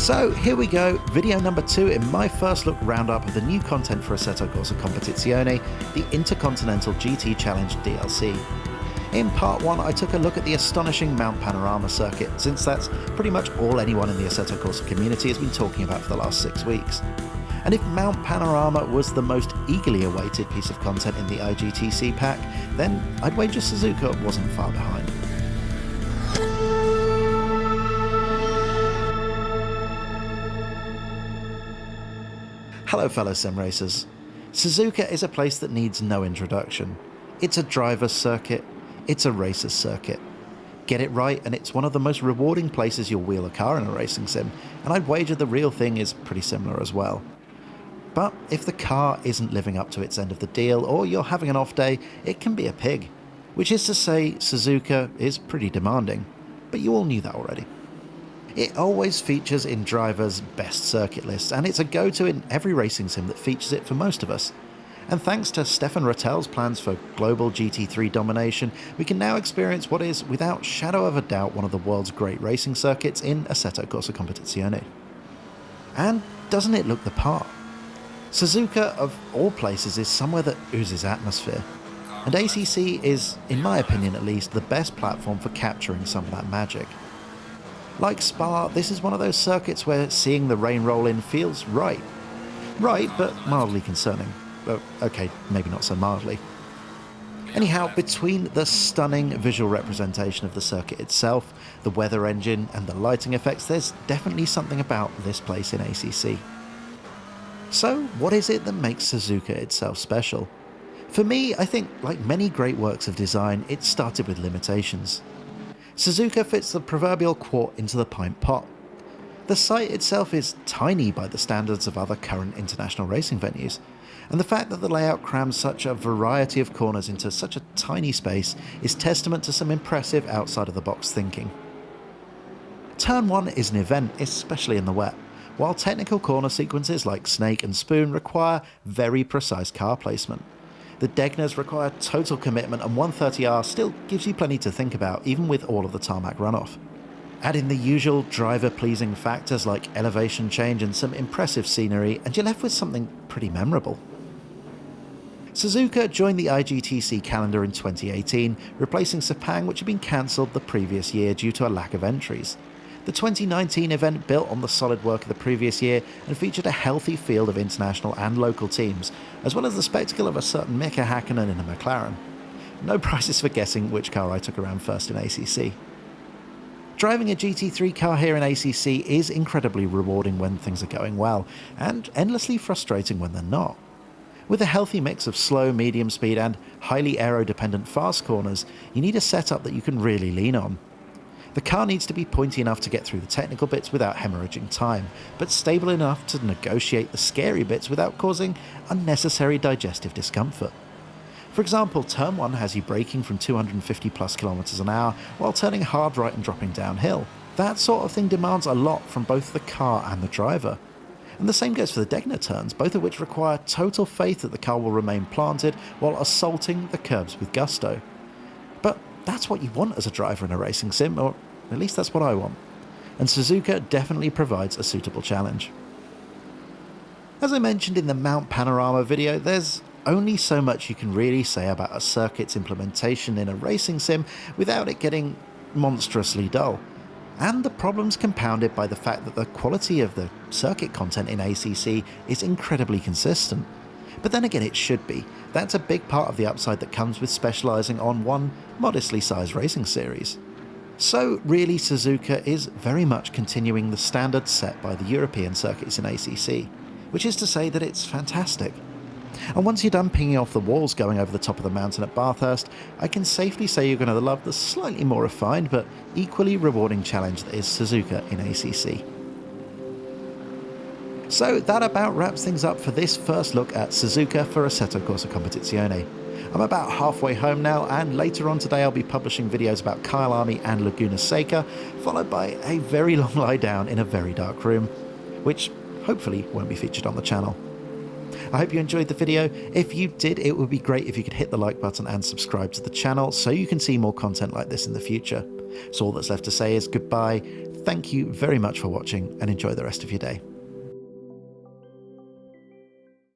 So here we go, video number 2 in my first look roundup of the new content for Assetto Corsa Competizione, the Intercontinental GT Challenge DLC. In part 1 I took a look at the astonishing Mount Panorama circuit, since that's pretty much all anyone in the Assetto Corsa community has been talking about for the last 6 weeks. And if Mount Panorama was the most eagerly awaited piece of content in the IGTC pack, then I'd wager Suzuka wasn't far behind. Hello fellow sim racers. Suzuka is a place that needs no introduction. It's a driver's circuit, it's a racer's circuit. Get it right and it's one of the most rewarding places you'll wheel a car in a racing sim, and I'd wager the real thing is pretty similar as well. But if the car isn't living up to its end of the deal, or you're having an off day, it can be a pig. Which is to say, Suzuka is pretty demanding, but you all knew that already. It always features in drivers' best circuit lists, and it's a go-to in every racing sim that features it for most of us. And thanks to Stefan Rattel's plans for global GT3 domination, we can now experience what is, without shadow of a doubt, one of the world's great racing circuits in Assetto Corsa Competizione. And doesn't it look the part? Suzuka, of all places, is somewhere that oozes atmosphere, and ACC is, in my opinion at least, the best platform for capturing some of that magic. Like Spa, this is one of those circuits where seeing the rain roll in feels right. Right, but mildly concerning. Okay, maybe not so mildly. Anyhow, between the stunning visual representation of the circuit itself, the weather engine, and the lighting effects, there's definitely something about this place in ACC. So, what is it that makes Suzuka itself special? For me, I think, like many great works of design, it started with limitations. Suzuka fits the proverbial quart into the pint pot. The site itself is tiny by the standards of other current international racing venues, and the fact that the layout crams such a variety of corners into such a tiny space is testament to some impressive outside-of-the-box thinking. Turn 1 is an event, especially in the wet, while technical corner sequences like Snake and Spoon require very precise car placement. The Degners require total commitment, and 130R still gives you plenty to think about, even with all of the tarmac runoff. Add in the usual driver-pleasing factors like elevation change and some impressive scenery, and you're left with something pretty memorable. Suzuka joined the IGTC calendar in 2018, replacing Sepang, which had been cancelled the previous year due to a lack of entries. The 2019 event built on the solid work of the previous year and featured a healthy field of international and local teams, as well as the spectacle of a certain Mika Hakkinen in a McLaren. No prizes for guessing which car I took around first in ACC. Driving a GT3 car here in ACC is incredibly rewarding when things are going well, and endlessly frustrating when they're not. With a healthy mix of slow, medium speed and highly aero-dependent fast corners, you need a setup that you can really lean on. The car needs to be pointy enough to get through the technical bits without hemorrhaging time, but stable enough to negotiate the scary bits without causing unnecessary digestive discomfort. For example, Turn 1 has you braking from 250 plus kilometers an hour while turning hard right and dropping downhill. That sort of thing demands a lot from both the car and the driver. And the same goes for the Degner turns, both of which require total faith that the car will remain planted while assaulting the curbs with gusto. But that's what you want as a driver in a racing sim, or at least that's what I want. And Suzuka definitely provides a suitable challenge. As I mentioned in the Mount Panorama video, there's only so much you can really say about a circuit's implementation in a racing sim without it getting monstrously dull. And the problem's compounded by the fact that the quality of the circuit content in ACC is incredibly consistent. But then again, it should be. That's a big part of the upside that comes with specialising on one modestly sized racing series. So really, Suzuka is very much continuing the standards set by the European circuits in ACC, which is to say that it's fantastic. And once you're done pinging off the walls going over the top of the mountain at Bathurst, I can safely say you're going to love the slightly more refined but equally rewarding challenge that is Suzuka in ACC. So that about wraps things up for this first look at Suzuka for Assetto Corsa Competizione. I'm about halfway home now, and later on today I'll be publishing videos about Kyle Army and Laguna Seca, followed by a very long lie down in a very dark room, which hopefully won't be featured on the channel. I hope you enjoyed the video. If you did, it would be great if you could hit the like button and subscribe to the channel so you can see more content like this in the future. So all that's left to say is goodbye, thank you very much for watching and enjoy the rest of your day.